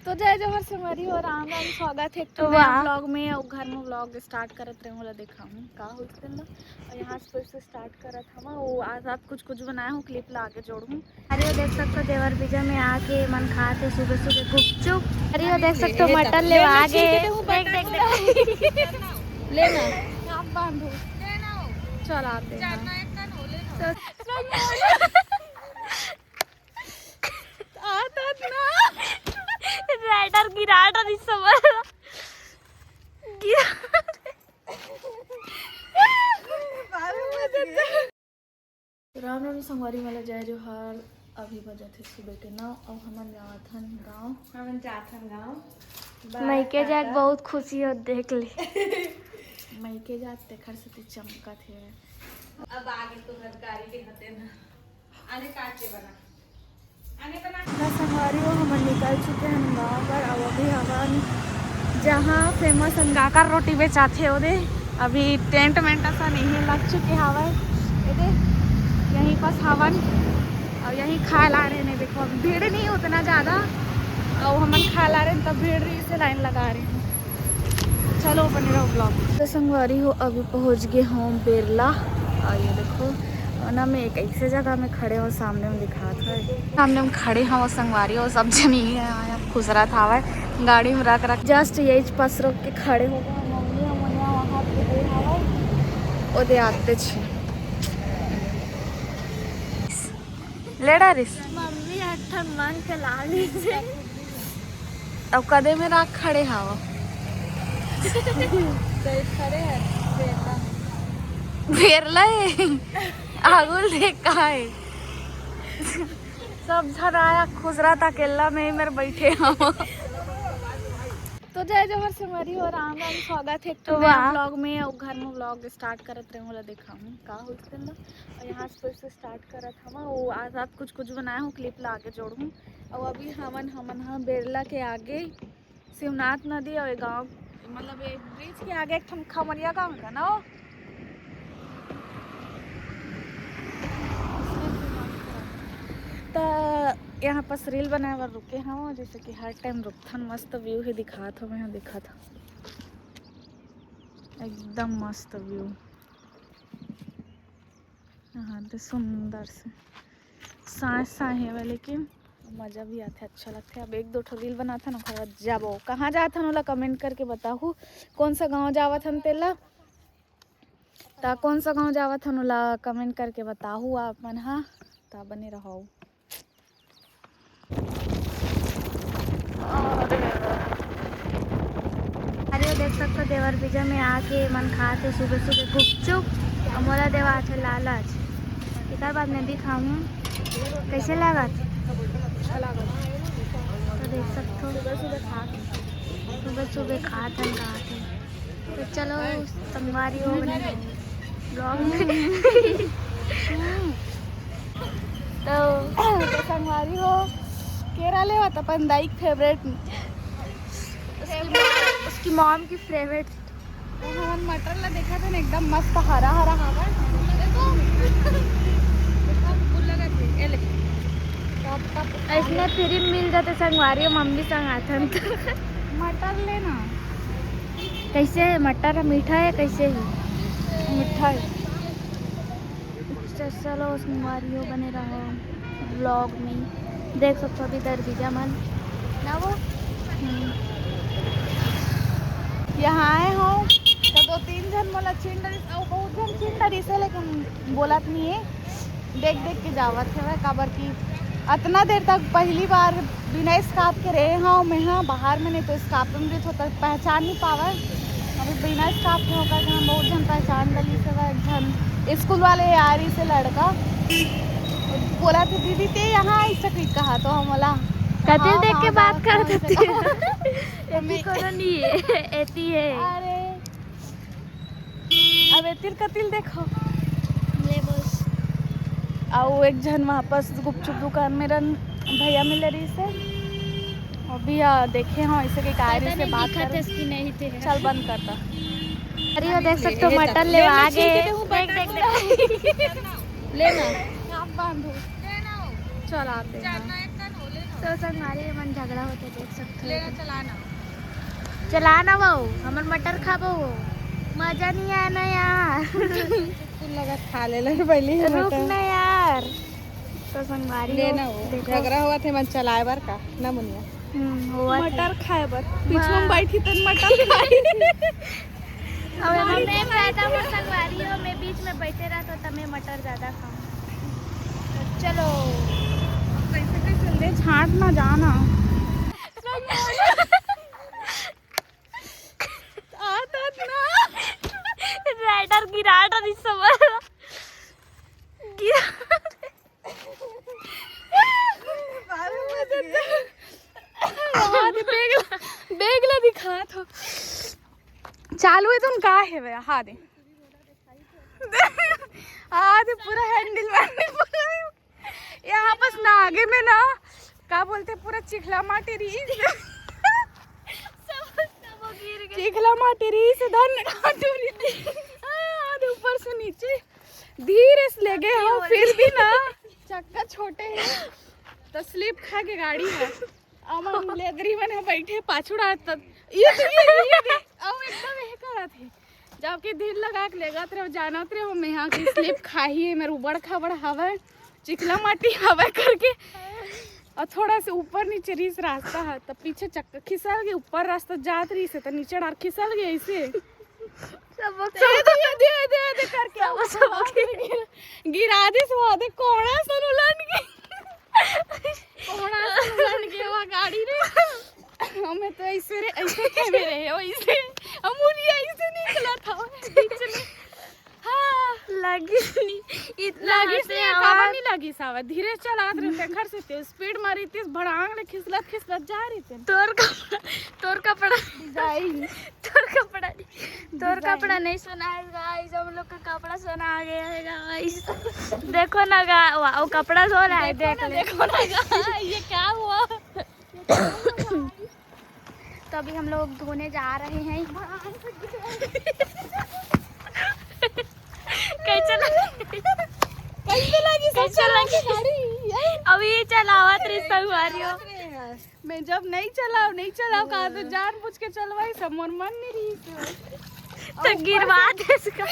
तो जय जवाहर सिमरी हो राम राम स्वागत है तो व्लॉग में और घर में व्लॉग स्टार्ट करत रहे वाला देखा हूँ का होते ना और यहाँ से फिर से स्टार्ट करत हम वो आज रात कुछ बनाया हूँ क्लिप ला के जोड़ूँ। अरे वो देख सकते हो देवर बीजा में आके मन खाते सुबह सुबह गुपचुप। अरे वो देख सकते हो मटन ले आगे लेना आप बांधो चल आते हैं राइडर गिराटा नहीं समझ राम राम संगवारी वाला जय जोहार। अभी बजा थे सुबह के 9 और हमन जावत हन गाँव मैके जाके बहुत खुशी हो देख ली मैके जाते खर से चमका थे। अब आगे तो गाड़ी के हते ना आने काट के बना संगवारी हो हमन निकल चुके हैं गाँव पर। अब अभी हवन जहाँ फेमस अंगाकर रोटी बेचाते ओदे अभी टेंट वेंट ऐसा नहीं लग चुके हवा यहीं पास हवन और यहीं खा ला रहे हैं। देखो अभी भीड़ नहीं उतना ज़्यादा और हमन खा ला रहे हैं तब भीड़ रही से लाइन लगा रहे हैं। चलो बने रहो ब्लॉग। तो संगवारी हो अभी पहुंच गए होम बिरला और ये देखो ना मैं एक ऐसे जगह में खड़े हो सामने में दिखा था सामने में खड़े हैं वो संगवारी हो सब जनी आया खुसरा था वह गाड़ी में रख रख जस्ट यही पास रोक के खड़े हो गए मम्मी हमने वहाँ पे हवा ओदे आते छे लेडा रिस मम्मी अठन मन के लाली से अब कदे में राख खड़े हवा खड़े हैं बेरला आगुल देख का है सब जन आया खुसरा था केला में मेरे बैठे हम। तो जय जवाहर सिमरी हो राम राम स्वागत है तो व्लॉग में और घर में व्लॉग स्टार्ट करत रहे वाला देखा हूँ का होते ना और यहाँ से फिर से स्टार्ट करत हम वो आज रात कुछ बनाया हूँ क्लिप ला के जोड़ूँ। और अभी हमन हाँ बेरला के आगे शिवनाथ नदी और गाँव मतलब एक ब्रिज के आगे एक ठन खमरिया गाँव है ना तो यहाँ पास रील बनाए बार रुके हाँ जैसे कि हर टाइम रुकथन मस्त व्यू ही दिखा था मैं यहाँ दिखा था एकदम मस्त व्यू यहाँ तो सुंदर से साए है लेकिन मज़ा भी आता है अच्छा लगता है। अब एक दो ठो रील बना था ना खरा जाबो कहाँ जात हन ओला कमेंट करके बताहू कौन सा गाँव जावत हन तेला ता कौन सा गाँव जावत हन ओला कमेंट करके बताहू आप मन हाँ ता बने रहो। अरे वो देख सकते हो देवर बीजा में आके मन खाते सुबह सुबह गुपचुप और मोला देवा अच्छा लालच एक बाद मैं भी खाऊँ कैसे लागत तो देख सकते हो सुबह खाते तो चलो संगवारी हो ब्लॉग में तो संगवारी हो केरा ले आता अपन दाइक फेवरेट उसकी मॉम की फेवरेट हमन मटर ला देखा था ना एकदम मस्त हरा हरा हवा ऐसने फ्री में मिल जाते संगवारी हो मम्मी संग आते मटर लेना कैसे है मटर मीठा है कैसे है मीठा है। चलो संगवारी हो बने रहो ब्लॉग में देख सकते हो अभी दरबीजा मन ना वो यहाँ आए हो तो दो तीन जन मोला छीन डरिस और बहुत जन छीन डरिस है लेकिन बोलत नहीं है देख देख के जावत है काबर की इतना देर तक पहली बार बिना स्कार्फ के रहे हाँ मैं हाँ बाहर में नहीं तो स्कार्फ में भी होता पहचान नहीं पावा अभी बिना स्कार्फ के होकर हम बहुत जन पहचान डली से एक जन स्कूल वाले यारी से लड़का बोला था दीदी ते यहाँ आई सकी कहा तो हम बोला कतिल देख के बात कर देती है कोनो नहीं है एती है अरे अब एतिर कतिल देखो ले बस और एक जन वहाँ पास गुपचुप दुकान में रन भैया मिले रही से अभी देखे हाँ ऐसे के कार्य से बात कर इसकी नहीं थे चल बंद करता। अरे वो देख सकते हो मटन ले आगे लेना आप बांधो चल आते हैं तो संगवारी मन झगड़ा होते देख सकते लेना हो। चलाना चलाना वो हमर मटर खाबो मजा नहीं आया ना यार। कुल लगा खा ले ले पहले ही रुक मटर। ना यार। तो संगवारी लेना वो देखो। झगड़ा हुआ थे मन चलाए बार का ना मुनिया हुआ था। मटर खाए बर पीछे में बैठी तन मटर खाई अब हमें फायदा हो संगवारी हो मैं बीच में बैठे रहा तो तमें मटर ज्यादा खाऊं। तो चलो कैसे कैसे ले छाट ना जाना आता ना राइडर गिराटा नहीं समझ गिरा बेगला दिखा तो चालू है तुम का है वे हाँ दे आधे पूरा हैंडल वैंडल पूरा यहाँ बस ना आगे में ना का बोलते पूरा चिखला माटी रही चिखला माटी रही से धन आधे ऊपर से नीचे धीरे से ले गए हम फिर भी ना चक्का छोटे हैं तो स्लिप खा के गाड़ी है हम लेदरी में ना बैठे पाछुड़ा तक ये अब एकदम यही करा थे जबकि दिल लगा के लेगा तेरे जाना तेरे हम यहाँ की स्लिप खाई है मेरे उबड़ खाबड़ हवा चिकला माटी हवा करके और थोड़ा से ऊपर नीचे रीस रास्ता है तो पीछे चक्का खिसल गए ऊपर रास्ता जात रही से तो नीचे डार खिसल गए ऐसे दे करके गिरा दे स्वादे कोड़ा सन उलट गई कोड़ा सन उलट गया वो गाड़ी रे हमें तो ऐसे थे मेरे ऐसे अमूलिया ऐसे निकला था बीच में हाँ लगी नहीं इतना लगी से काबा नहीं लगी सावा धीरे चला रहे घर से तेज स्पीड मारी थी भड़ांग ले खिसलत जा रही थी तोर कपड़ा जाई तोर कपड़ा नहीं सुना है गाइस हम लोग का कपड़ा सुना आ गया है गाइस देखो ना वो कपड़ा धो रहा है देखो ना ये क्या हुआ तो अभी हम लोग धोने जा रहे हैं कैसे लगी अभी चलावत रही संगवारियों मैं जब नहीं चलाओ कहा तो जानबूझ के चलवाई सब मोर मन नहीं रही तो गिरवा दे इसका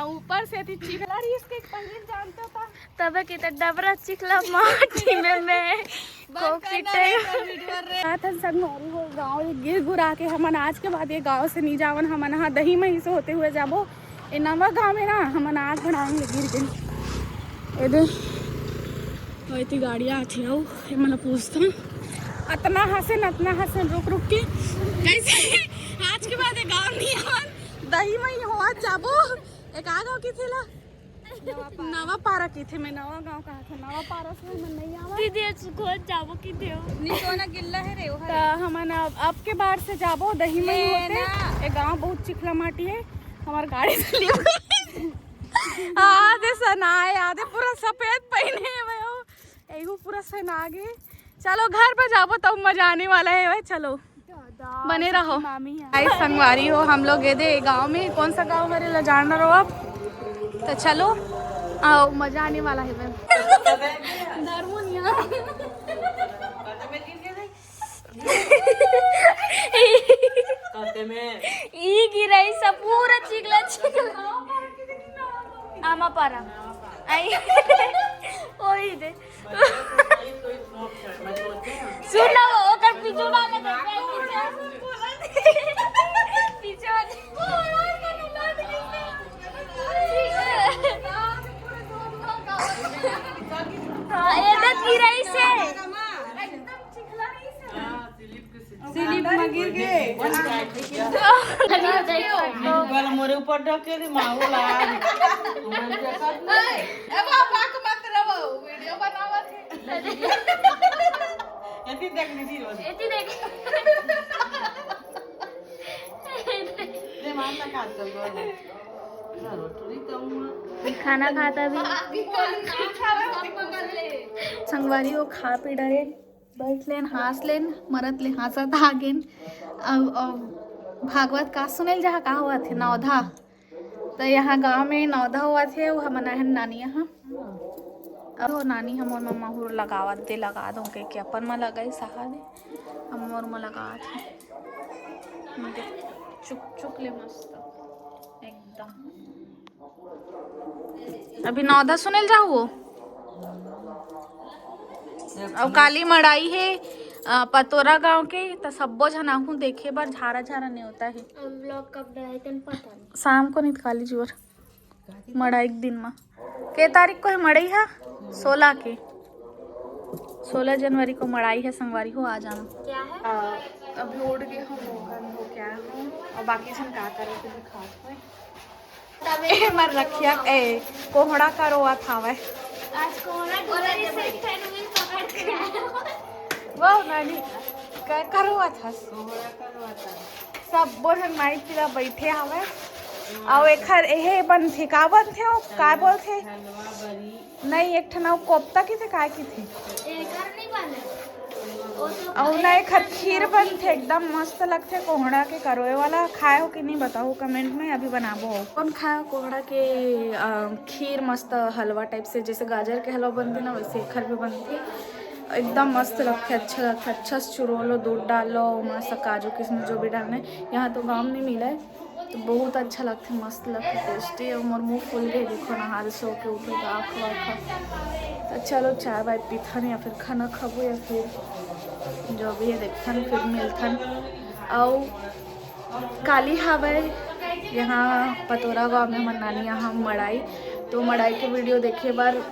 ऊपर से थी चिखला रही इसके पहले जानता था तब कितना डबरा चिखला माटी में मैं संगवारी हो गाँव गिर गुरा के हमन आज के बाद ये गाँव से नहीं जावन हमन यहाँ दही मही से होते हुए जाबो ये नवा गाँव में ना हमन आज बढ़ाएंगे गिर गई ये दे इतनी गाड़ियाँ आती हो ये मतलब पूछता अतना हंसन रुक के कैसे आज के बाद गाँव नहीं आवन दही मही हो जाबो एक आ गाँव की थी ला नवा पारा की थे मैं नवा गांव कहा था नवा पारा से हम नहीं आवा दीदी सुखोत जाबो की देव निचोना गिल्ला है रे तो हमन अब के बार से जाबो दही में होते ये गांव बहुत चिखला माटी है हमार गाड़ी से लिए आधे सनाए आधे पूरा सफेद पहने हुए हो एगो पूरा सना गए चलो घर पे जाबो तब मजा आने वाला है भाई चलो बने रहो आई संगवारी हो हम लोग गए थे गाँव में कौन सा गाँव मेरे ला जान रहो अब तो चलो आओ मजा आने वाला है मैं ई गिराई सब पूरा चिकला आमा पारा आई ओई दे सुना वो ओकर पीछे वाले पीछे ये गिराई से स्लिप में गिर गए गल मोरे ऊपर ढके रे माहौल आ अब आप मत रहो वीडियो बनावत है यदि देख लीजिए रोज एती देख रे माता काट दो खाना खाता भी संगवारी को खा पी डरे बैठ लेन हंस लेन मरत ले हंसत आगेन अब भागवत का सुनेल जहाँ का हुआ थे नौधा तो यहाँ गांव में नौधा हुआ थे वो हम नानी यहाँ अब हो नानी हमर में महूर लगावत दे लगा दो के अपन में लगाई सहा दे हमर में लगावत है देख चुक चुक ले मस्त एकदम। अभी 9-10 सुनेल जाओ अब काली मड़ाई है पतोरा गांव के तो सब्बो झन आहू देखे बर झारा झारा नहीं होता है ब्लॉग कब डराई तन पता नहीं। शाम को नहीं काली जोर मड़ाई के दिन में के तारीख को है मड़ाई है 16 के 16 जनवरी को मड़ाई है संगवारी हो आ जाना। क्या है अभी उड़ गए हम हो क्या हूँ और बाकी सब का करे के दिखात हुए मर रखिया ए कोहड़ा का रोआ था वह आज कोहरा डोरी से ठेनुई पकड़ के वो नानी क्या करवा था सब बोझन माई पिला बैठे हवे और एखर एहे बन थे का बन थे का बोल थे नहीं एक ठना कोफ्ता की थे काय की थी घर नहीं बने और ना एक खीर बन थे एकदम मस्त लगते कोहड़ा के करोए वाला खाए हो कि नहीं बताओ कमेंट में अभी बनाबो हो कौन खाए कोहड़ा के खीर मस्त हलवा टाइप से जैसे गाजर के हलवा बनते ना वैसे खर भी बनते एकदम मस्त लगते अच्छा लगता है अच्छा से चुरो लो दूध डालो मस्त काजू किशमिश जो भी डालना है यहाँ तो गाँव नहीं मिला है तो बहुत अच्छा लगता है मस्त लगता है टेस्टी और मोर मुँह फूल गए देखो ना हाथ सो के उठो तो आँख वाखा तो चलो चाय वाय पीथन या फिर खाना खाबो या फिर जो भी है देखथन फिर मिलथन और काली हवे यहाँ पतोरा गाँव में मनानी यहाँ मड़ाई तो मड़ाई के वीडियो देखे बार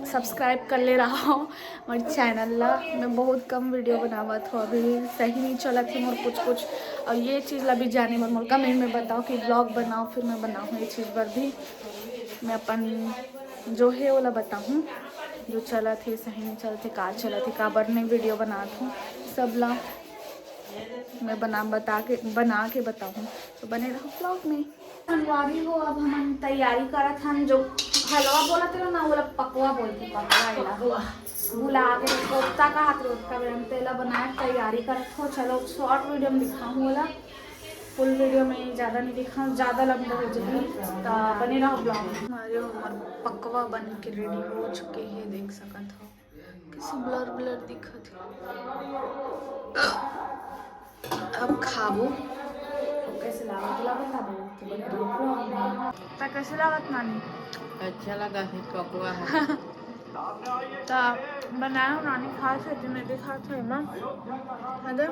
सब्सक्राइब कर ले रहा हूँ और चैनल ला मैं बहुत कम वीडियो बनावत हूँ अभी सही नहीं चला थी मोर कुछ और ये चीज़ ला भी जाने पर मोर कमेंट में बताओ कि ब्लॉग बनाओ फिर मैं बनाऊँ ये चीज़ पर भी मैं अपन जो है वो ला बताऊँ जो चला थे सही नहीं चलते का चला थे का बर नहीं वीडियो बनात हूँ सब ला मैं बना के बताऊँ तो बने रहो ब्लॉग में। संगवारी हो अब हम तैयारी करत हम जो हलवा बोला थे ना वो पकवा बोलते पकवा भुला के कोफ्ता का हाथ रोज का हम तेला बनाए तैयारी करत हो चलो शॉर्ट वीडियो में दिखाऊँ बोला फुल वीडियो में ज़्यादा नहीं दिखाऊँ ज़्यादा लंबा हो जाए तो बने रहो ब्लॉग में। हमारे पकवा बन के रेडी हो चुके हैं देख सकत हो किसी ब्लर ब्लर दिखत है अब खाबो कैसे लागत कैसे लागत नानी अच्छा लगा है पकवा तो बनाया नानी खा थे जिन्हें दिखा थे मैम अरे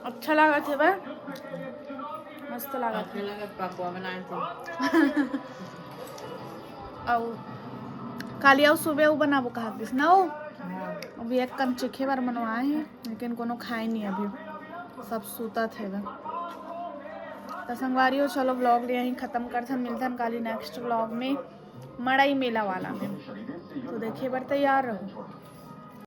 अच्छा लगा थे भाई मस्त लगा थे पकवा बनाए थे और काली आओ सुबह वो बनाबो कहा किस ना हो अभी एक कम चिखे बार मनवाए हैं लेकिन कोनो खाए नहीं अभी सब सूता थे वह तो संगवारी हो चलो व्लॉग यहीं ख़त्म करते मिलते काली नेक्स्ट व्लॉग में मड़ाई मेला वाला में तो देखिए बार तैयार रहो।